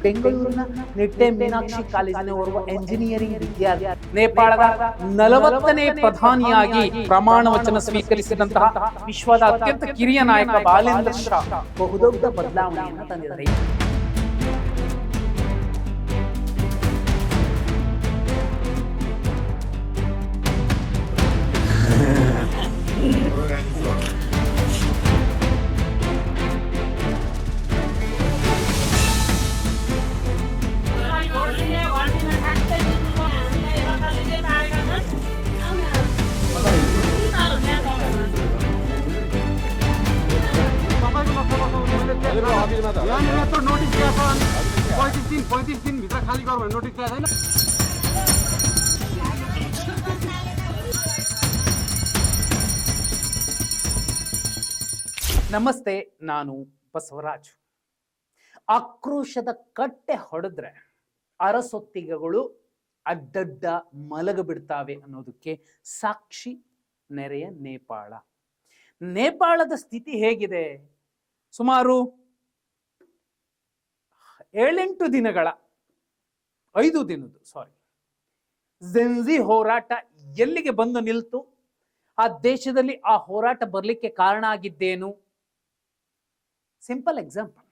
ಬೆಂಗಳೂರಿನ ನಿಟ್ಟೆ ಮೀನಾಕ್ಷಿ ಕಾಲೇಜಿನ ಓರ್ವ ಎಂಜಿನಿಯರಿಂಗ್ ವಿದ್ಯಾರ್ಥಿ ನೇಪಾಳದ 40ನೇ ಪ್ರಧಾನಿಯಾಗಿ ಪ್ರಮಾಣ ವಚನ ಸ್ವೀಕರಿಸಿದಂತಹ ವಿಶ್ವದ ಅತ್ಯಂತ ಕಿರಿಯ ನಾಯಕ ಬಾಲೇಂದ್ರ ಶಾ ಬಹುದೊಡ್ಡ ಬದಲಾವಣೆಯನ್ನು ತಂದಿದ್ದಾರೆ. नोटिस दिया छ 35 दिन भित्र खाली गर भनेर नोटिस दिएको छैन. ನಮಸ್ತೆ, ನಾನು ಬಸವರಾಜ್. ಆಕ್ರೋಶದ ಕಟ್ಟೆ ಹೊಡೆದ್ರೆ ಅರಸೊತ್ತಿಗೆಗಳು ಅಡ್ಡಡ್ಡ ಮಲಗ ಬಿಡ್ತಾವೆ ಅನ್ನೋದಕ್ಕೆ ಸಾಕ್ಷಿ ನೆರೆಯ ನೇಪಾಳ. ನೇಪಾಳದ ಸ್ಥಿತಿ ಹೇಗಿದೆ? ಸುಮಾರು 5 ದಿನದ ಜೆನ್ಜಿ ಹೋರಾಟ ಎಲ್ಲಿಗೆ ಬಂದು ನಿಲ್ತು? ಆ ದೇಶದಲ್ಲಿ ಆ ಹೋರಾಟ ಬರಲಿಕ್ಕೆ ಕಾರಣ ಆಗಿದ್ದೇನು? ಸಿಂಪಲ್ ಎಕ್ಸಾಂಪಲ್,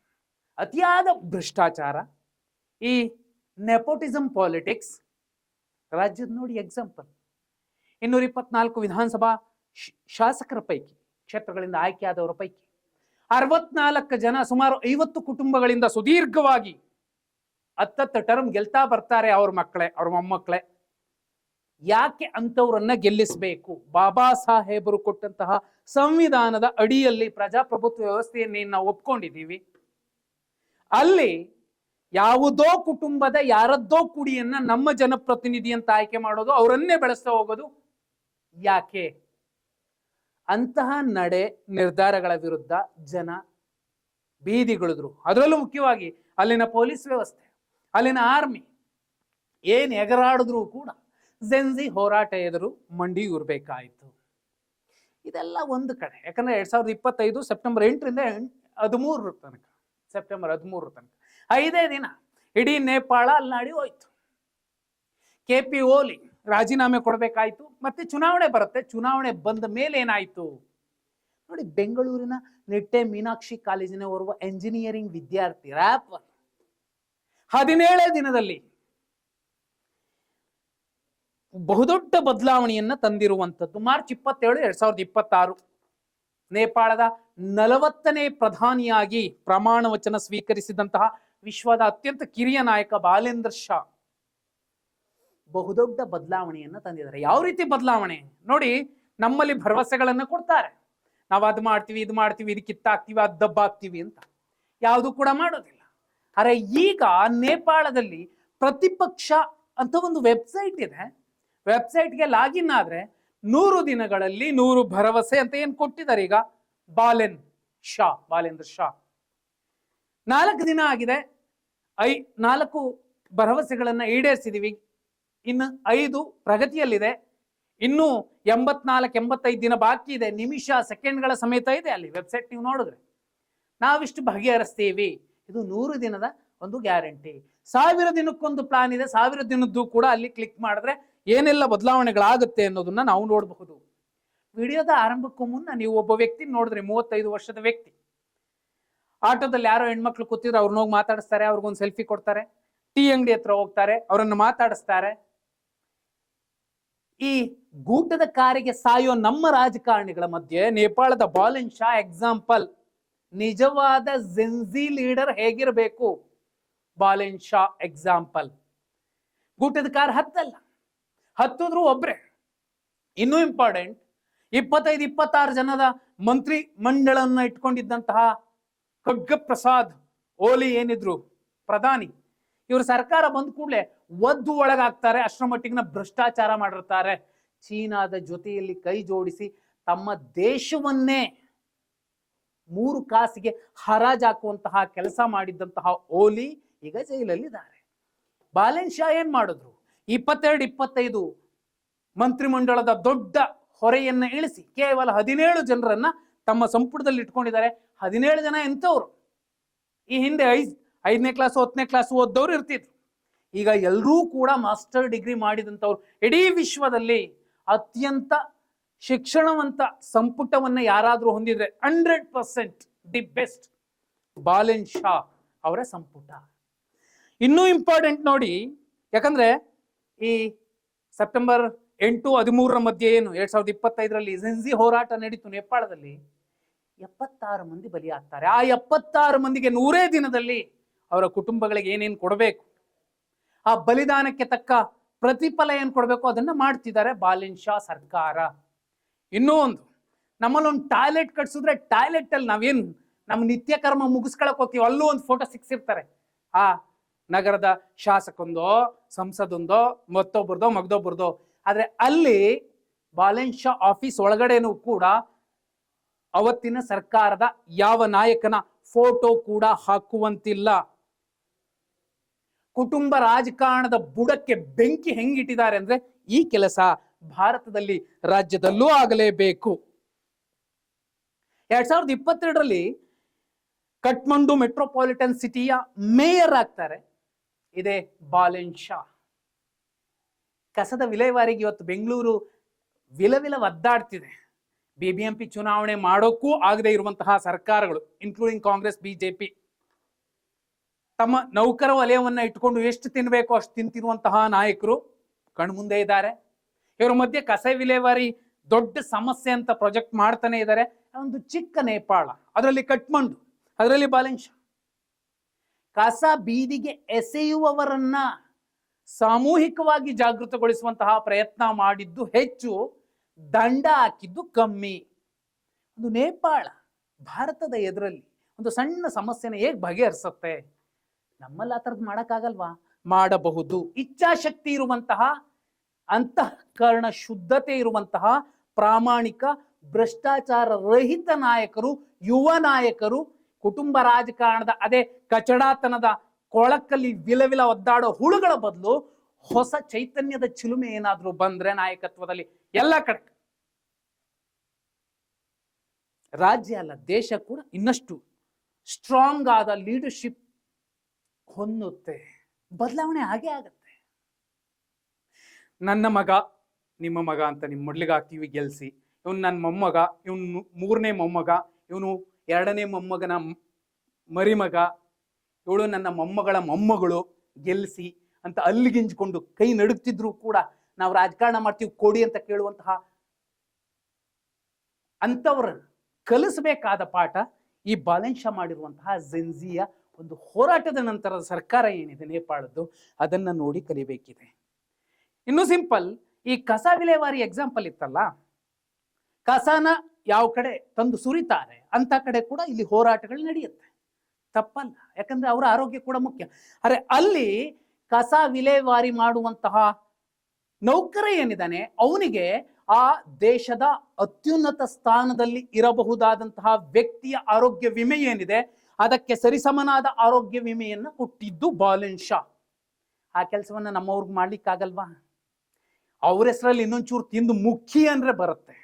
ಅತಿಯಾದ ಭ್ರಷ್ಟಾಚಾರ, ಈ ನೆಪೋಟಿಸಮ್ ಪಾಲಿಟಿಕ್ಸ್. ರಾಜ್ಯದ ನೋಡಿ ಎಕ್ಸಾಂಪಲ್, 224 ವಿಧಾನಸಭಾ ಶಾಸಕರ ಪೈಕಿ, ಕ್ಷೇತ್ರಗಳಿಂದ ಆಯ್ಕೆಯಾದವರ ಪೈಕಿ 64 ಜನ, ಸುಮಾರು 50 ಕುಟುಂಬಗಳಿಂದ ಸುದೀರ್ಘವಾಗಿ 10 ಟರ್ಮ್ ಗೆಲ್ತಾ ಬರ್ತಾರೆ. ಅವ್ರ ಮಕ್ಕಳೇ, ಅವ್ರ ಮೊಮ್ಮಕ್ಕಳೇ. ಯಾಕೆ ಅಂತವ್ರನ್ನ ಗೆಲ್ಲಿಸಬೇಕು? ಬಾಬಾ ಸಾಹೇಬರು ಕೊಟ್ಟಂತಹ ಸಂವಿಧಾನದ ಅಡಿಯಲ್ಲಿ ಪ್ರಜಾಪ್ರಭುತ್ವ ವ್ಯವಸ್ಥೆಯನ್ನೇನು ನಾವು ಒಪ್ಕೊಂಡಿದ್ದೀವಿ, ಅಲ್ಲಿ ಯಾವುದೋ ಕುಟುಂಬದ ಯಾರದ್ದೋ ಕುಡಿಯನ್ನ ನಮ್ಮ ಜನಪ್ರತಿನಿಧಿ ಅಂತ ಆಯ್ಕೆ ಮಾಡೋದು, ಅವರನ್ನೇ ಬೆಳೆಸ್ತಾ ಹೋಗೋದು ಯಾಕೆ? ಅಂತಹ ನಡೆ ನಿರ್ಧಾರಗಳ ವಿರುದ್ಧ ಜನ ಬೀದಿಗಿಳಿದ್ರು. ಅದರಲ್ಲೂ ಮುಖ್ಯವಾಗಿ ಅಲ್ಲಿನ ಪೊಲೀಸ್ ವ್ಯವಸ್ಥೆ, ಅಲ್ಲಿನ ಆರ್ಮಿ ಏನ್ ಎಗರಾಡಿದ್ರು ಕೂಡ ಜೆನ್ಜಿ ಹೋರಾಟ ಎದುರು ಮಂಡಿ ಊರ್ಬೇಕಾಯಿತು. ಇದೆಲ್ಲ ಒಂದು ಕಡೆ. ಯಾಕಂದ್ರೆ 2025 ಸೆಪ್ಟೆಂಬರ್ 8ರಿಂದ 13 ತನಕ, ಸೆಪ್ಟೆಂಬರ್ 13 ತನಕ 5 ದಿನ ಇಡೀ ನೇಪಾಳ ಅಲ್ಲಾಡಿ ಹೋಯ್ತು. KP ಓಲಿ ರಾಜೀನಾಮೆ ಕೊಡಬೇಕಾಯ್ತು. ಮತ್ತೆ ಚುನಾವಣೆ ಬರುತ್ತೆ. ಚುನಾವಣೆ ಬಂದ ಮೇಲೆ ಏನಾಯ್ತು ನೋಡಿ. ಬೆಂಗಳೂರಿನ ನಿಟ್ಟೆ ಮೀನಾಕ್ಷಿ ಕಾಲೇಜಿನ ಓರ್ವ ಎಂಜಿನಿಯರಿಂಗ್ ವಿದ್ಯಾರ್ಥಿ ರ್ಯಾಪ್ 17 ದಿನದಲ್ಲಿ ಬಹುದೊಡ್ಡ ಬದಲಾವಣೆಯನ್ನ ತಂದಿರುವಂಥದ್ದು. ಮಾರ್ಚ್ 27, 2026 ನೇಪಾಳದ 40ನೇ ಪ್ರಧಾನಿಯಾಗಿ ಪ್ರಮಾಣ ವಚನ ಸ್ವೀಕರಿಸಿದಂತಹ ವಿಶ್ವದ ಅತ್ಯಂತ ಕಿರಿಯ ನಾಯಕ ಬಾಲೇಂದ್ರ ಶಾ ಬಹುದೊಡ್ಡ ಬದಲಾವಣೆಯನ್ನ ತಂದಿದ್ದಾರೆ. ಯಾವ ರೀತಿ ಬದಲಾವಣೆ ನೋಡಿ? ನಮ್ಮಲ್ಲಿ ಭರವಸೆಗಳನ್ನ ಕೊಡ್ತಾರೆ, ನಾವು ಅದು ಮಾಡ್ತೀವಿ, ಇದು ಮಾಡ್ತೀವಿ, ಇದು ಕಿತ್ತಾಕ್ತೀವಿ, ಅದು ದಬ್ಬಾಕ್ತೀವಿ ಅಂತ. ಯಾವುದು ಕೂಡ ಮಾಡೋದಿಲ್ಲ. ಅರೆ ಈಗ ನೇಪಾಳದಲ್ಲಿ ಪ್ರತಿಪಕ್ಷ ಅಂತ ಒಂದು ವೆಬ್ಸೈಟ್ ಇದೆ. ವೆಬ್ಸೈಟ್ಗೆ ಲಾಗಿನ್ ಆದ್ರೆ 100 ದಿನಗಳಲ್ಲಿ 100 ಭರವಸೆ ಅಂತ ಏನ್ ಕೊಟ್ಟಿದ್ದಾರೆ. ಈಗ ಬಾಲೇಂದ್ರ ಶಾ 4 ದಿನ ಆಗಿದೆ, 4 ಭರವಸೆಗಳನ್ನ ಈಡೇರಿಸಿದೀವಿ, ಇನ್ನು 5 ಪ್ರಗತಿಯಲ್ಲಿದೆ, ಇನ್ನು 84-85 ದಿನ ಬಾಕಿ ಇದೆ. ನಿಮಿಷ ಸೆಕೆಂಡ್ಗಳ ಸಮೇತ ಇದೆ ಅಲ್ಲಿ ವೆಬ್ಸೈಟ್. ನೀವು ನೋಡಿದ್ರೆ ನಾವಿಷ್ಟು ಬಗೆಹರಿಸ್ತೀವಿ. ಇದು 100 ದಿನದ ಒಂದು ಗ್ಯಾರಂಟಿ. 1000 ದಿನಕ್ಕೊಂದು ಪ್ಲಾನ್ ಇದೆ. 1000 ದಿನದ್ದು ಕೂಡ ಅಲ್ಲಿ ಕ್ಲಿಕ್ ಮಾಡಿದ್ರೆ ಏನೆಲ್ಲ ಬದಲಾವಣೆಗಳಾಗುತ್ತೆ ಅನ್ನೋದನ್ನ ನಾವು ನೋಡಬಹುದು. ವಿಡಿಯೋದ ಆರಂಭಕ್ಕೂ ಮುನ್ನ ನೀವು ಒಬ್ಬ ವ್ಯಕ್ತಿ ನೋಡಿದ್ರೆ, 35 ವರ್ಷದ ವ್ಯಕ್ತಿ, ಆಟೋದಲ್ಲಿ ಯಾರೋ ಹೆಣ್ಮಕ್ಳು ಕೂತಿದ್ರು, ಅವ್ರನ್ನ ಹೋಗಿ ಮಾತಾಡಿಸ್ತಾರೆ, ಅವ್ರಿಗೊಂದು ಸೆಲ್ಫಿ ಕೊಡ್ತಾರೆ. ಟೀ ಅಂಗಡಿ ಹತ್ರ ಹೋಗ್ತಾರೆ, ಅವರನ್ನು ಮಾತಾಡಿಸ್ತಾರೆ. ಈ ಗೂಟದ ಕಾರಿಗೆ ಸಾಯೋ ನಮ್ಮ ರಾಜಕಾರಣಿಗಳ ಮಧ್ಯೆ ನೇಪಾಳದ ಬಾಲೇಂದ್ರ ಶಾ ಎಕ್ಸಾಂಪಲ್. ನಿಜವಾದ ಜೆನ್ಜಿ ಲೀಡರ್ ಹೇಗಿರಬೇಕು? ಬಾಲೇಂದ್ರ ಶಾ ಎಕ್ಸಾಂಪಲ್. ಗೂಟದ ಕಾರ್ ಹತ್ತಿದ್ರು ಒಬ್ರೆ. ಇನ್ನೂ ಇಂಪಾರ್ಟೆಂಟ್, 25-26 ಜನದ ಮಂತ್ರಿ ಮಂಡಳನ್ನ ಇಟ್ಕೊಂಡಿದ್ದಂತಹ ಖಡ್ಗ ಪ್ರಸಾದ್ ಓಲಿ ಏನಿದ್ರು ಪ್ರಧಾನಿ, ಇವರು ಸರ್ಕಾರ ಬಂದ ಕೂಡಲೇ ಒದ್ದು ಒಳಗಾಗ್ತಾರೆ. ಅಷ್ಟರ ಮಟ್ಟಿಗಿನ ಭ್ರಷ್ಟಾಚಾರ ಮಾಡಿರ್ತಾರೆ. ಚೀನಾದ ಜೊತೆಯಲ್ಲಿ ಕೈ ಜೋಡಿಸಿ ತಮ್ಮ ದೇಶವನ್ನೇ 3 ಕಾಸಿಗೆ ಹರಾಜಾಕುವಂತಹ ಕೆಲಸ ಮಾಡಿದ್ದಂತಹ ಓಲಿ ಈಗ ಜೈಲಲ್ಲಿದ್ದಾರೆ. ಬಾಲೇಂದ್ರ ಶಾ ಏನ್ ಮಾಡಿದ್ರು? 22-25 ಮಂತ್ರಿಮಂಡಲದ ದೊಡ್ಡ ಹೊರೆಯನ್ನ ಇಳಿಸಿ ಕೇವಲ 17 ಜನರನ್ನ ತಮ್ಮ ಸಂಪುಟದಲ್ಲಿ ಇಟ್ಕೊಂಡಿದ್ದಾರೆ. 17 ಜನ ಎಂತವ್ರು? ಈ ಹಿಂದೆ 5ನೇ ಕ್ಲಾಸ್ 10ನೇ ಕ್ಲಾಸ್ ಓದ್ದವ್ರು ಇರ್ತಿದ್ರು. ಈಗ ಎಲ್ಲರೂ ಕೂಡ ಮಾಸ್ಟರ್ ಡಿಗ್ರಿ ಮಾಡಿದಂಥವ್ರು. ಇಡೀ ವಿಶ್ವದಲ್ಲಿ ಅತ್ಯಂತ ಶಿಕ್ಷಣವಂತ ಸಂಪುಟವನ್ನ ಯಾರಾದ್ರೂ ಹೊಂದಿದ್ರೆ 100% ದಿ ಬೆಸ್ಟ್ ಬಾಲೆನ್ ಶಾ ಅವರ ಸಂಪುಟ. ಇನ್ನೂ ಇಂಪಾರ್ಟೆಂಟ್ ನೋಡಿ, ಯಾಕಂದ್ರೆ ಈ ಸೆಪ್ಟೆಂಬರ್ 8-13 ಮಧ್ಯೆ ಏನು 2025ರಲ್ಲಿ ಝೆನ್ಸಿ ಹೋರಾಟ ನಡೀತು ನೇಪಾಳದಲ್ಲಿ. 76 ಮಂದಿ ಬಲಿಯಾಗ್ತಾರೆ. ಆ 76 ಮಂದಿಗೆ 100 ದಿನದಲ್ಲಿ ಅವರ ಕುಟುಂಬಗಳಿಗೆ ಏನೇನು ಕೊಡಬೇಕು, ಆ ಬಲಿದಾನಕ್ಕೆ ತಕ್ಕ ಪ್ರತಿಫಲ ಏನ್ ಕೊಡಬೇಕು ಅದನ್ನ ಮಾಡ್ತಿದ್ದಾರೆ ಬಾಲೆನ್ ಶಾ ಸರ್ಕಾರ. ಇನ್ನೂ ಒಂದು, ನಮ್ಮಲ್ಲೊಂದು ಟಾಯ್ಲೆಟ್ ಕಟ್ಸಿದ್ರೆ ಟಾಯ್ಲೆಟ್ ಅಲ್ಲಿ ನಾವೇನು ನಮ್ಮ ನಿತ್ಯ ಕರ್ಮ ಮುಗಿಸ್ಕೊಳಕ್ ಹೋಗ್ತೀವಿ, ಅಲ್ಲೂ ಒಂದು ಫೋಟೋ ಸಿಕ್ಸಿರ್ತಾರೆ. ಆ ನಗರದ ಶಾಸಕಂದೋ ಸಂಸದೊಂದೋ ಮತ್ತೊಬ್ಬರದೋ. ಆದ್ರೆ ಅಲ್ಲಿ ಬಾಲೆನ್ ಶಾ ಆಫೀಸ್ ಒಳಗಡೆನೂ ಕೂಡ ಅವತ್ತಿನ ಸರ್ಕಾರದ ಯಾವ ನಾಯಕನ ಫೋಟೋ ಕೂಡ ಹಾಕುವಂತಿಲ್ಲ. ಕುಟುಂಬ ರಾಜಕಾರಣದ ಬುಡಕ್ಕೆ ಬೆಂಕಿ ಹೆಂಗಿಟ್ಟಿದ್ದಾರೆ ಅಂದ್ರೆ ಈ ಕೆಲಸ ಭಾರತದಲ್ಲಿ ರಾಜ್ಯದಲ್ಲೂ ಆಗಲೇಬೇಕು. 2022ರಲ್ಲಿ ಕಠ್ಮಂಡು ಮೆಟ್ರೋಪಾಲಿಟನ್ ಸಿಟಿಯ ಮೇಯರ್ ಆಗ್ತಾರೆ ಇದೇ ಬಾಲೆನ್ ಶಾ. ಕಸದ ವಿಲೇವಾರಿಗೆ ಇವತ್ತು ಬೆಂಗಳೂರು ವಿಲವಿಲ ಒದ್ದಾಡ್ತಿದೆ. BBMP ಚುನಾವಣೆ ಮಾಡೋಕ್ಕೂ ಆಗದೆ ಇರುವಂತಹ ಸರ್ಕಾರಗಳು, ಇನ್ಕ್ಲೂಡಿಂಗ್ ಕಾಂಗ್ರೆಸ್, ಬಿಜೆಪಿ, ತಮ್ಮ ನೌಕರ ವಲಯವನ್ನ ಇಟ್ಕೊಂಡು ಎಷ್ಟು ತಿನ್ಬೇಕೋ ಅಷ್ಟು ತಿಂತಿರುವಂತಹ ನಾಯಕರು ಕಣ್ಮುಂದೆ ಇದ್ದಾರೆ. ಇವರ ಮಧ್ಯೆ ಕಸ ವಿಲೇವಾರಿ ದೊಡ್ಡ ಸಮಸ್ಯೆ ಅಂತ ಪ್ರೊಜೆಕ್ಟ್ ಮಾಡ್ತಾನೆ ಇದ್ದಾರೆ. ಒಂದು ಚಿಕ್ಕ ನೇಪಾಳ, ಅದರಲ್ಲಿ ಕಠ್ಮಂಡು, ಅದರಲ್ಲಿ ಬಾಲೆನ್ ಶಾ. ಕಸ ಬೀದಿಗೆ ಎಸೆಯುವವರನ್ನ ಸಾಮೂಹಿಕವಾಗಿ ಜಾಗೃತಗೊಳಿಸುವಂತಹ ಪ್ರಯತ್ನ ಮಾಡಿದ್ದು ಹೆಚ್ಚು, ದಂಡ ಹಾಕಿದ್ದು ಕಮ್ಮಿ. ಒಂದು ನೇಪಾಳ ಭಾರತದ ಎದುರಲ್ಲಿ ಒಂದು ಸಣ್ಣ ಸಮಸ್ಯೆನ ಹೇಗೆ ಬಗೆಹರಿಸುತ್ತೆ? ನಮ್ಮಲ್ಲಿ ಆ ಥರದ್ದು ಮಾಡೋಕ್ಕಾಗಲ್ವಾ? ಮಾಡಬಹುದು. ಇಚ್ಛಾಶಕ್ತಿ ಇರುವಂತಹ, ಅಂತಃಕರಣ ಶುದ್ಧತೆ ಇರುವಂತಹ, ಪ್ರಾಮಾಣಿಕ, ಭ್ರಷ್ಟಾಚಾರ ರಹಿತ ನಾಯಕರು, ಯುವ ನಾಯಕರು, ಕುಟುಂಬ ರಾಜಕಾರಣದ ಅದೇ ಕಚಡಾತನದ ಕೊಳಕಲ್ಲಿ ವಿಲವಿಲ ಒದ್ದಾಡೋ ಹುಳುಗಳ ಬದಲು ಹೊಸ ಚೈತನ್ಯದ ಚಿಲುಮೆ ಏನಾದ್ರೂ ಬಂದ್ರೆ ನಾಯಕತ್ವದಲ್ಲಿ ಎಲ್ಲ ಕಡೆ, ರಾಜ್ಯ ಅಲ್ಲ ದೇಶ ಕೂಡ ಇನ್ನಷ್ಟು ಸ್ಟ್ರಾಂಗ್ ಆದ ಲೀಡರ್ಶಿಪ್ ಹೊಂದುತ್ತೆ. ಬದಲಾವಣೆ ಹಾಗೆ ಆಗತ್ತೆ. ನನ್ನ ಮಗ ನಿಮ್ಮ ಮಗ ಅಂತ ನಿಮ್ಮ ಮೊಡ್ಲಿಗೆ ಹಾಕ್ತೀವಿ ಗೆಲ್ಸಿ, ಇವನು ನನ್ನ ಮೊಮ್ಮಗ, ಇವನು 3ನೇ ಮೊಮ್ಮಗ, ಇವನು 2ನೇ ಮೊಮ್ಮಗನ ಮರಿಮಗ, ಇವಳು ನನ್ನ ಮೊಮ್ಮಗಳ ಮೊಮ್ಮಗಳು, ಗೆಲ್ಸಿ ಅಂತ ಅಲ್ಲಿಗಿಂಜಿಕೊಂಡು ಕೈ ನಡುಗ್ತಿದ್ರು ಕೂಡ ನಾವು ರಾಜಕಾರಣ ಮಾಡ್ತೀವಿ ಕೊಡಿ ಅಂತ ಕೇಳುವಂತಹ ಅಂತವ್ರ ಕಲಿಸಬೇಕಾದ ಪಾಠ ಈ ಬಾಲೆನ್ ಶಾ ಮಾಡಿರುವಂತಹ ಝೆನ್ಸಿಯ ಒಂದು ಹೋರಾಟದ ನಂತರದ ಸರ್ಕಾರ ಏನಿದೆ ನೇಪಾಳದ್ದು, ಅದನ್ನ ನೋಡಿ ಕಲಿಬೇಕಿದೆ. ಇನ್ನು ಸಿಂಪಲ್, ಈ ಕಸ ವಿಲೇವಾರಿ ಎಕ್ಸಾಂಪಲ್ ಇತ್ತಲ್ಲ, ಕಸನ ಯಾವ ಕಡೆ ತಂದು ಸುರಿತಾರೆ ಅಂತ ಕಡೆ ಕೂಡ ಇಲ್ಲಿ ಹೋರಾಟಗಳು ನಡೆಯುತ್ತೆ, ತಪ್ಪಲ್ಲ. ಯಾಕಂದ್ರೆ ಅವರ ಆರೋಗ್ಯ ಕೂಡ ಮುಖ್ಯ. ಅರೆ ಅಲ್ಲಿ ಕಸ ವಿಲೇವಾರಿ ಮಾಡುವಂತಹ ನೌಕರ ಏನಿದ್ದಾನೆ ಅವನಿಗೆ ಆ ದೇಶದ ಅತ್ಯುನ್ನತ ಸ್ಥಾನದಲ್ಲಿ ಇರಬಹುದಾದಂತಹ ವ್ಯಕ್ತಿಯ ಆರೋಗ್ಯ ವಿಮೆ ಏನಿದೆ ಅದಕ್ಕೆ ಸರಿಸಮನಾದ ಆರೋಗ್ಯ ವಿಮೆಯನ್ನ ಕೊಟ್ಟಿದ್ದು ಬಾಲೆನ್ ಶಾ. ಆ ಕೆಲಸವನ್ನ ನಮ್ಮವ್ರಿಗೆ ಮಾಡ್ಲಿಕ್ಕಾಗಲ್ವಾ? ಅವ್ರ ಹೆಸರಲ್ಲಿ ಇನ್ನೊಂಚೂರು ತಿಂದು ಮುಖಿ ಅಂದ್ರೆ ಬರುತ್ತೆ.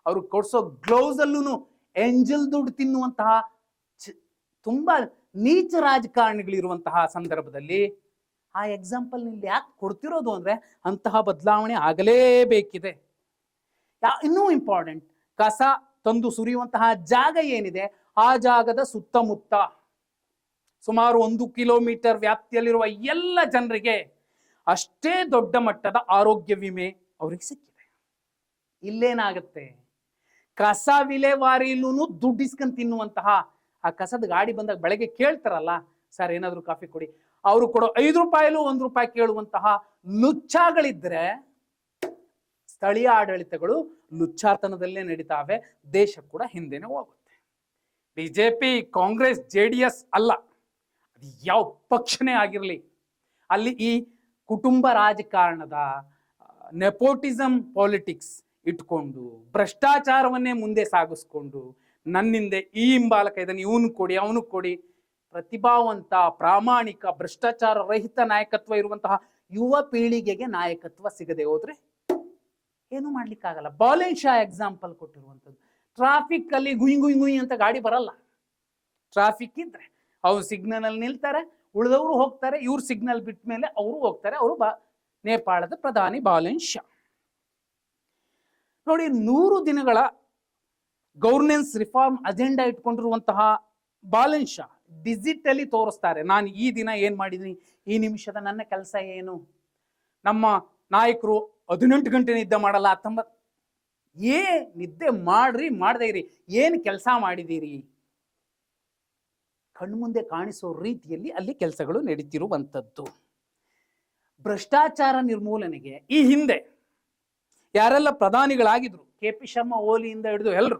ಅವ್ರು ಕೊಡ್ಸೋ ಗ್ಲೌಸ್ ಅಲ್ಲೂ ಎಂಜಲ್ ದುಡ್ಡು ತಿನ್ನುವಂತಹ ತುಂಬಾ ನೀಚ ರಾಜಕಾರಣಿಗಳಿರುವಂತಹ ಸಂದರ್ಭದಲ್ಲಿ ಆ ಎಕ್ಸಾಂಪಲ್ ನಿಲ್ಲಿ ಯಾಕೆ ಕೊಡ್ತಿರೋದು ಅಂದ್ರೆ ಅಂತಹ ಬದಲಾವಣೆ ಆಗಲೇಬೇಕಿದೆ. ಇನ್ನೂ ಇಂಪಾರ್ಟೆಂಟ್, ಕಸ ತಂದು ಸುರಿಯುವಂತಹ ಜಾಗ ಏನಿದೆ ಆ ಜಾಗದ ಸುತ್ತಮುತ್ತ ಸುಮಾರು 1 ಕಿಲೋಮೀಟರ್ ವ್ಯಾಪ್ತಿಯಲ್ಲಿರುವ ಎಲ್ಲ ಜನರಿಗೆ ಅಷ್ಟೇ ದೊಡ್ಡ ಮಟ್ಟದ ಆರೋಗ್ಯ ವಿಮೆ ಅವ್ರಿಗೆ ಸಿಕ್ಕಿದೆ. ಇಲ್ಲೇನಾಗುತ್ತೆ, ಕಸ ವಿಲೇವಾರಿಲೂ ದುಡ್ಡು ಇಸ್ಕೊಂಡ್ ತಿನ್ನುವಂತಹ ಆ ಕಸದ ಗಾಡಿ ಬಂದಾಗ ಬೆಳಗ್ಗೆ ಕೇಳ್ತಾರಲ್ಲ, ಸರ್ ಏನಾದ್ರು ಕಾಫಿ ಕೊಡಿ, ಅವರು ಕೊಡೋ 5 ರೂಪಾಯಿಲೂ 1 ರೂಪಾಯಿ ಕೇಳುವಂತಹ ಲುಚ್ಚಾಗಳಿದ್ರೆ ಸ್ಥಳೀಯ ಆಡಳಿತಗಳು ಲುಚ್ಚಾತನದಲ್ಲೇ ನಡೀತಾವೆ, ದೇಶ ಕೂಡ ಹಿಂದೆನೆ ಹೋಗುತ್ತೆ. ಬಿಜೆಪಿ, ಕಾಂಗ್ರೆಸ್, JDS ಅಲ್ಲ, ಅದು ಯಾವ ಪಕ್ಷನೇ ಆಗಿರಲಿ, ಅಲ್ಲಿ ಈ ಕುಟುಂಬ ರಾಜಕಾರಣದ ನೆಪೋಟಿಸಮ್ ಪಾಲಿಟಿಕ್ಸ್ ಇಟ್ಕೊಂಡು ಭ್ರಷ್ಟಾಚಾರವನ್ನೇ ಮುಂದೆ ಸಾಗಿಸ್ಕೊಂಡು ನನ್ನಿಂದೆ ಈ ಹಿಂಬಾಲಕ ಇದನ್ನು ಇವನು ಕೊಡಿ ಅವನು ಕೊಡಿ, ಪ್ರತಿಭಾವಂತ, ಪ್ರಾಮಾಣಿಕ, ಭ್ರಷ್ಟಾಚಾರ ರಹಿತ ನಾಯಕತ್ವ ಇರುವಂತಹ ಯುವ ಪೀಳಿಗೆಗೆ ನಾಯಕತ್ವ ಸಿಗದೆ ಹೋದ್ರೆ ಏನು ಮಾಡ್ಲಿಕ್ಕಾಗಲ್ಲ. ಬಾಲೆನ್ ಶಾ ಎಕ್ಸಾಂಪಲ್ ಕೊಟ್ಟಿರುವಂಥದ್ದು. ಟ್ರಾಫಿಕ್ ಅಲ್ಲಿ ಗುಯ್ ಗುಯ್ ಗುಯ್ ಅಂತ ಗಾಡಿ ಬರಲ್ಲ. ಟ್ರಾಫಿಕ್ ಇದ್ರೆ ಅವ್ರು ಸಿಗ್ನಲ್ ಅಲ್ಲಿ ನಿಲ್ತಾರೆ, ಉಳಿದವರು ಹೋಗ್ತಾರೆ, ಇವ್ರು ಸಿಗ್ನಲ್ ಬಿಟ್ಟ ಮೇಲೆ ಅವರು ಹೋಗ್ತಾರೆ. ಅವರು ನೇಪಾಳದ ಪ್ರಧಾನಿ ಬಾಲೆನ್ ಶಾ. ನೋಡಿ, 100 ದಿನಗಳ ಗವರ್ನೆನ್ಸ್ ರಿಫಾರ್ಮ್ ಅಜೆಂಡಾ ಇಟ್ಕೊಂಡಿರುವಂತಹ ಬಾಲೆನ್ ಶಾ ಡಿಜಿಟಲಿ ತೋರಿಸ್ತಾರೆ, ನಾನು ಈ ದಿನ ಏನ್ ಮಾಡಿದೀನಿ, ಈ ನಿಮಿಷದ ನನ್ನ ಕೆಲಸ ಏನು. ನಮ್ಮ ನಾಯಕರು 18 ಗಂಟೆ ನಿದ್ದೆ ಮಾಡಲ್ಲ, 19 ನಿದ್ದೆ ಮಾಡ್ರಿ, ಮಾಡದೇ ಇರಿ, ಏನ್ ಕೆಲಸ ಮಾಡಿದೀರಿ, ಕಣ್ಮುಂದೆ ಕಾಣಿಸೋ ರೀತಿಯಲ್ಲಿ ಅಲ್ಲಿ ಕೆಲಸಗಳು ನಡೀತಿರುವಂಥದ್ದು. ಭ್ರಷ್ಟಾಚಾರ ನಿರ್ಮೂಲನೆಗೆ ಈ ಹಿಂದೆ ಯಾರೆಲ್ಲ ಪ್ರಧಾನಿಗಳಾಗಿದ್ರು, KP ಶರ್ಮಾ ಓಲಿಯಿಂದ ಹಿಡಿದು ಎಲ್ಲರೂ,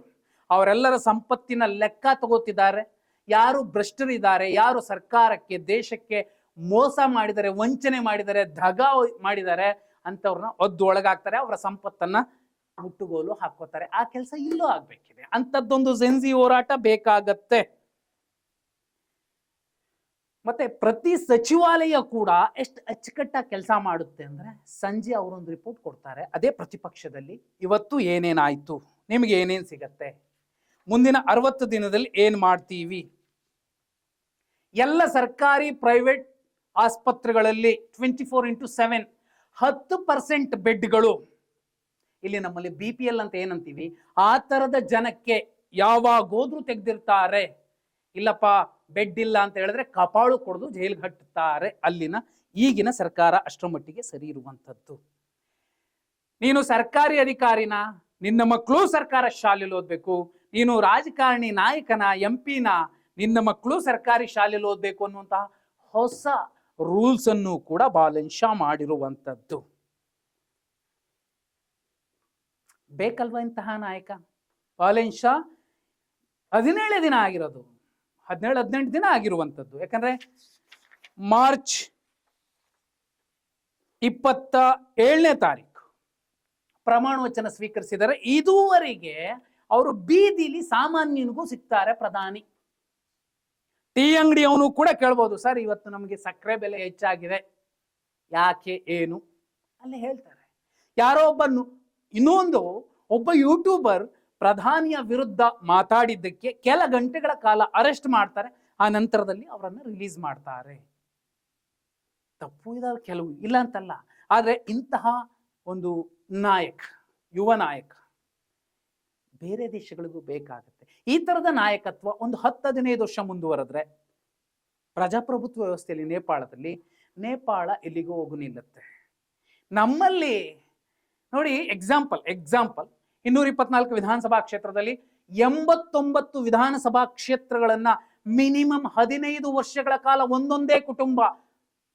ಅವರೆಲ್ಲರ ಸಂಪತ್ತಿನ ಲೆಕ್ಕ ತಗೋತಿದ್ದಾರೆ. ಯಾರು ಭ್ರಷ್ಟರಿದ್ದಾರೆ, ಯಾರು ಸರ್ಕಾರಕ್ಕೆ ದೇಶಕ್ಕೆ ಮೋಸ ಮಾಡಿದರೆ, ವಂಚನೆ ಮಾಡಿದರೆ, ದಗ ಮಾಡಿದ್ದಾರೆ ಅಂತವ್ರನ್ನ ಒಳಗಾಗ್ತಾರೆ, ಅವರ ಸಂಪತ್ತನ್ನ ಮುಟ್ಟುಗೋಲು ಹಾಕೋತಾರೆ. ಆ ಕೆಲಸ ಇಲ್ಲೂ ಆಗ್ಬೇಕಿದೆ. ಅಂಥದ್ದೊಂದು ಜೆನ್ಜಿ ಹೋರಾಟ ಬೇಕಾಗತ್ತೆ. ಮತ್ತೆ ಪ್ರತಿ ಸಚಿವಾಲಯ ಕೂಡ ಎಷ್ಟು ಅಚ್ಚುಕಟ್ಟಾಗಿ ಕೆಲಸ ಮಾಡುತ್ತೆ ಅಂದ್ರೆ, ಸಂಜೆ ಅವರೊಂದು ರಿಪೋರ್ಟ್ ಕೊಡ್ತಾರೆ, ಅದೇ ಪ್ರತಿಪಕ್ಷದಲ್ಲಿ ಇವತ್ತು ಏನೇನಾಯ್ತು, ನಿಮ್ಗೆ ಏನೇನ್ ಸಿಗತ್ತೆ, ಮುಂದಿನ 60 ದಿನದಲ್ಲಿ ಏನ್ ಮಾಡ್ತೀವಿ. ಎಲ್ಲ ಸರ್ಕಾರಿ ಪ್ರೈವೇಟ್ ಆಸ್ಪತ್ರೆಗಳಲ್ಲಿ 24x7 10% ಬೆಡ್ಗಳು, ಇಲ್ಲಿ ನಮ್ಮಲ್ಲಿ BPL ಅಂತ ಏನಂತೀವಿ, ಆ ತರದ ಜನಕ್ಕೆ ಯಾವಾಗೋದ್ರೂ ತೆಗೆದಿರ್ತಾರೆ. ಇಲ್ಲಪ್ಪ ಬೆಡ್ ಇಲ್ಲ ಅಂತ ಹೇಳಿದ್ರೆ ಕಪಾಳು ಕೊಡದು ಜೈಲಿಗೆ ಹಟ್ಟುತ್ತಾರೆ ಅಲ್ಲಿನ ಈಗಿನ ಸರ್ಕಾರ. ಅಷ್ಟರ ಮಟ್ಟಿಗೆ ಸರಿ ಇರುವಂಥದ್ದು. ನೀನು ಸರ್ಕಾರಿ ಅಧಿಕಾರಿನ, ನಿನ್ನ ಮಕ್ಕಳು ಸರ್ಕಾರ ಶಾಲೆಯಲ್ಲಿ ಓದ್ಬೇಕು, ನೀನು ರಾಜಕಾರಣಿ ನಾಯಕನ, MP ನ, ನಿನ್ನ ಮಕ್ಕಳು ಸರ್ಕಾರಿ ಶಾಲೆಯಲ್ಲಿ ಓದ್ಬೇಕು ಅನ್ನುವಂತಹ ಹೊಸ ರೂಲ್ಸ್ ಅನ್ನು ಕೂಡ ಬಾಲೆನ್ ಶಾ ಮಾಡಿರುವಂಥದ್ದು. ಬೇಕಲ್ವಾ ಇಂತಹ ನಾಯಕ? ಬಾಲೆನ್ ಶಾ 17 ದಿನ ಆಗಿರೋದು, 17-18 ದಿನ ಆಗಿರುವಂಥದ್ದು. ಯಾಕಂದ್ರೆ ಮಾರ್ಚ್ 27ನೇ ತಾರೀಕು ಪ್ರಮಾಣ ವಚನ ಸ್ವೀಕರಿಸಿದರೆ ಇದುವರೆಗೆ ಅವರು ಬೀದಿಲಿ ಸಾಮಾನ್ಯನಿಗೂ ಸಿಗ್ತಾರೆ ಪ್ರಧಾನಿ. ಟೀ ಅಂಗಡಿ ಅವನು ಕೂಡ ಕೇಳ್ಬೋದು, ಸರ್ ಇವತ್ತು ನಮಗೆ ಸಕ್ಕರೆ ಬೆಲೆ ಹೆಚ್ಚಾಗಿದೆ, ಯಾಕೆ ಏನು ಅಲ್ಲಿ ಹೇಳ್ತಾರೆ. ಯಾರೋ ಒಬ್ಬ ಯೂಟ್ಯೂಬರ್ ಪ್ರಧಾನಿಯ ವಿರುದ್ಧ ಮಾತಾಡಿದ್ದಕ್ಕೆ ಕೆಲ ಗಂಟೆಗಳ ಕಾಲ ಅರೆಸ್ಟ್ ಮಾಡ್ತಾರೆ, ಆ ನಂತರದಲ್ಲಿ ಅವರನ್ನು ರಿಲೀಸ್ ಮಾಡ್ತಾರೆ. ತಪ್ಪು ಇದಾವೆ, ಕೆಲವು ಇಲ್ಲ ಅಂತಲ್ಲ. ಆದ್ರೆ ಇಂತಹ ಒಂದು ನಾಯಕ, ಯುವ ನಾಯಕ ಬೇರೆ ದೇಶಗಳಿಗೂ ಬೇಕಾಗುತ್ತೆ. ಈ ತರದ ನಾಯಕತ್ವ ಒಂದು 10-15 ವರ್ಷ ಮುಂದುವರೆದ್ರೆ ಪ್ರಜಾಪ್ರಭುತ್ವ ವ್ಯವಸ್ಥೆಯಲ್ಲಿ ನೇಪಾಳ ಎಲ್ಲಿಗೂ ಹೋಗು ನಿಲ್ಲುತ್ತೆ. ನಮ್ಮಲ್ಲಿ ನೋಡಿ, ಎಕ್ಸಾಂಪಲ್ 224 ವಿಧಾನಸಭಾ ಕ್ಷೇತ್ರದಲ್ಲಿ 89 ವಿಧಾನಸಭಾ ಕ್ಷೇತ್ರಗಳನ್ನ ಮಿನಿಮಮ್ 15 ವರ್ಷಗಳ ಕಾಲ ಒಂದೊಂದೇ ಕುಟುಂಬ,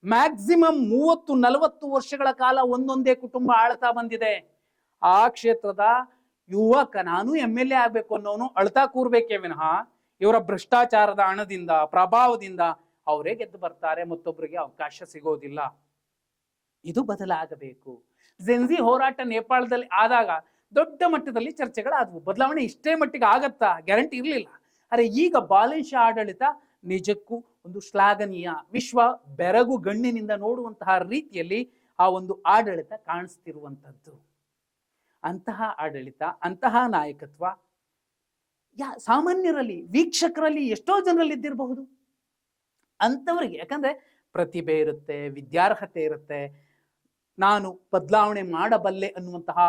ಮ್ಯಾಕ್ಸಿಮಮ್ 30-40 ವರ್ಷಗಳ ಕಾಲ ಒಂದೊಂದೇ ಕುಟುಂಬ ಆಳ್ತಾ ಬಂದಿದೆ. ಆ ಕ್ಷೇತ್ರದ ಯುವಕ ನಾನು MLA ಆಗ್ಬೇಕು ಅನ್ನೋನು ಅಳ್ತಾ ಕೂರ್ಬೇಕೇ ವಿನಃ ಇವರ ಭ್ರಷ್ಟಾಚಾರದ ಹಣದಿಂದ, ಪ್ರಭಾವದಿಂದ ಅವರೇ ಗೆದ್ದು ಬರ್ತಾರೆ, ಮತ್ತೊಬ್ಬರಿಗೆ ಅವಕಾಶ ಸಿಗೋದಿಲ್ಲ. ಇದು ಬದಲಾಗಬೇಕು. ಜೆನ್ಜಿ ಹೋರಾಟ ನೇಪಾಳದಲ್ಲಿ ಆದಾಗ ದೊಡ್ಡ ಮಟ್ಟದಲ್ಲಿ ಚರ್ಚೆಗಳಾದವು. ಬದಲಾವಣೆ ಇಷ್ಟೇ ಮಟ್ಟಿಗೆ ಆಗತ್ತಾ ಗ್ಯಾರಂಟಿ ಇರಲಿಲ್ಲ. ಆದರೆ ಈಗ ಬಾಲೆನ್ ಶಾ ಆಡಳಿತ ನಿಜಕ್ಕೂ ಒಂದು ಶ್ಲಾಘನೀಯ, ವಿಶ್ವ ಬೆರಗು ಗಣ್ಣಿನಿಂದ ನೋಡುವಂತಹ ರೀತಿಯಲ್ಲಿ ಆ ಒಂದು ಆಡಳಿತ ಕಾಣಿಸ್ತಿರುವಂಥದ್ದು. ಅಂತಹ ಆಡಳಿತ, ಅಂತಹ ನಾಯಕತ್ವ ಸಾಮಾನ್ಯರಲ್ಲಿ, ವೀಕ್ಷಕರಲ್ಲಿ, ಎಷ್ಟೋ ಜನರಲ್ಲಿ ಇದ್ದಿರಬಹುದು. ಅಂಥವರಿಗೆ, ಯಾಕಂದ್ರೆ ಪ್ರತಿಭೆ ಇರುತ್ತೆ, ವಿದ್ಯಾರ್ಹತೆ ಇರುತ್ತೆ, ನಾನು ಬದಲಾವಣೆ ಮಾಡಬಲ್ಲೆ ಅನ್ನುವಂತಹ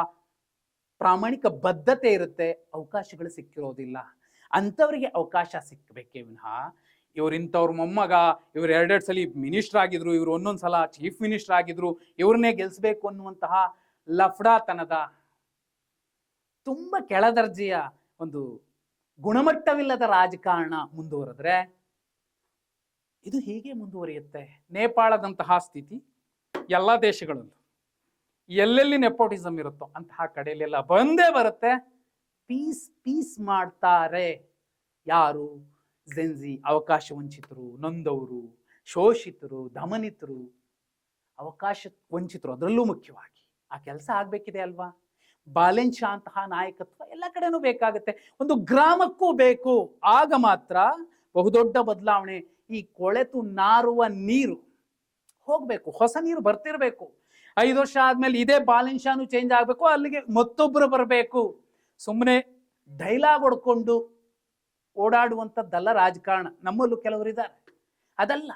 ಪ್ರಾಮಾಣಿಕ ಬದ್ಧತೆ ಇರುತ್ತೆ, ಅವಕಾಶಗಳು ಸಿಕ್ಕಿರೋದಿಲ್ಲ. ಅಂಥವರಿಗೆ ಅವಕಾಶ ಸಿಕ್ಕಬೇಕೇ ವಿನಃ ಇವ್ರಿಂಥವ್ರ ಮೊಮ್ಮಗ, ಇವ್ರು 2 ಸಲ ಮಿನಿಸ್ಟರ್ ಆಗಿದ್ರು, ಇವ್ರು ಒಂದೊಂದು ಸಲ ಚೀಫ್ ಮಿನಿಸ್ಟರ್ ಆಗಿದ್ರು, ಇವ್ರನ್ನೇ ಗೆಲ್ಸ್ಬೇಕು ಅನ್ನುವಂತಹ ಲಫ್ಡಾತನದ, ತುಂಬಾ ಕೆಳದರ್ಜೆಯ ಒಂದು ಗುಣಮಟ್ಟವಿಲ್ಲದ ರಾಜಕಾರಣ ಮುಂದುವರೆದ್ರೆ ಇದು ಹೀಗೆ ಮುಂದುವರಿಯುತ್ತೆ. ನೇಪಾಳದಂತಹ ಸ್ಥಿತಿ ಎಲ್ಲ ದೇಶಗಳಲ್ಲೂ ಎಲ್ಲೆಲ್ಲಿ ನೆಪೋಟಿಸಮ್ ಇರುತ್ತೋ ಅಂತಹ ಕಡೆಯಲ್ಲೆಲ್ಲ ಬಂದೇ ಬರುತ್ತೆ. ಪೀಸ್ ಮಾಡ್ತಾರೆ. ಯಾರು? ಜೆನ್ಜಿ, ಅವಕಾಶ ವಂಚಿತರು, ನೊಂದವರು, ಶೋಷಿತರು, ದಮನಿತರು, ಅವಕಾಶ ವಂಚಿತರು ಅದರಲ್ಲೂ ಮುಖ್ಯವಾಗಿ. ಆ ಕೆಲಸ ಆಗ್ಬೇಕಿದೆ ಅಲ್ವಾ? ಬಾಲೆನ್ ಶಾ ಅಂತಹ ನಾಯಕತ್ವ ಎಲ್ಲ ಕಡೆನೂ ಬೇಕಾಗುತ್ತೆ. ಒಂದು ಗ್ರಾಮಕ್ಕೂ ಬೇಕು. ಆಗ ಮಾತ್ರ ಬಹುದೊಡ್ಡ ಬದಲಾವಣೆ. ಈ ಕೊಳೆತು ನಾರುವ ನೀರು ಹೋಗ್ಬೇಕು, ಹೊಸ ನೀರು ಬರ್ತಿರ್ಬೇಕು. 5 ವರ್ಷ ಆದ್ಮೇಲೆ ಇದೇ ಬಾಲೆನ್ ಶಾನು ಚೇಂಜ್ ಆಗ್ಬೇಕು, ಅಲ್ಲಿಗೆ ಮತ್ತೊಬ್ಬರು ಬರಬೇಕು. ಸುಮ್ಮನೆ ಡೈಲಾಗ್ ಹೊಡ್ಕೊಂಡು ಓಡಾಡುವಂಥದ್ದಲ್ಲ ರಾಜಕಾರಣ. ನಮ್ಮಲ್ಲೂ ಕೆಲವರಿದ್ದಾರೆ, ಅದಲ್ಲ.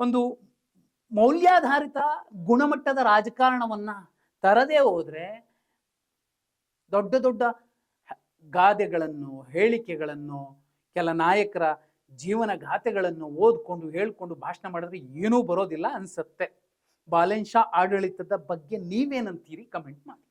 ಒಂದು ಮೌಲ್ಯಾಧಾರಿತ ಗುಣಮಟ್ಟದ ರಾಜಕಾರಣವನ್ನ ತರದೇ ಹೋದ್ರೆ ದೊಡ್ಡ ದೊಡ್ಡ ಗಾದೆಗಳನ್ನು, ಹೇಳಿಕೆಗಳನ್ನು, ಕೆಲ ನಾಯಕರ ಜೀವನ ಗಾಥೆಗಳನ್ನು ಓದ್ಕೊಂಡು ಹೇಳ್ಕೊಂಡು ಭಾಷಣ ಮಾಡಿದ್ರೆ ಏನೂ ಬರೋದಿಲ್ಲ ಅನ್ಸತ್ತೆ. ಬಾಲೆನ್ ಶಾ ಆಡಳಿತದ ಬಗ್ಗೆ ನೀವೇನಂತೀರಿ? ಕಮೆಂಟ್ ಮಾಡಿ.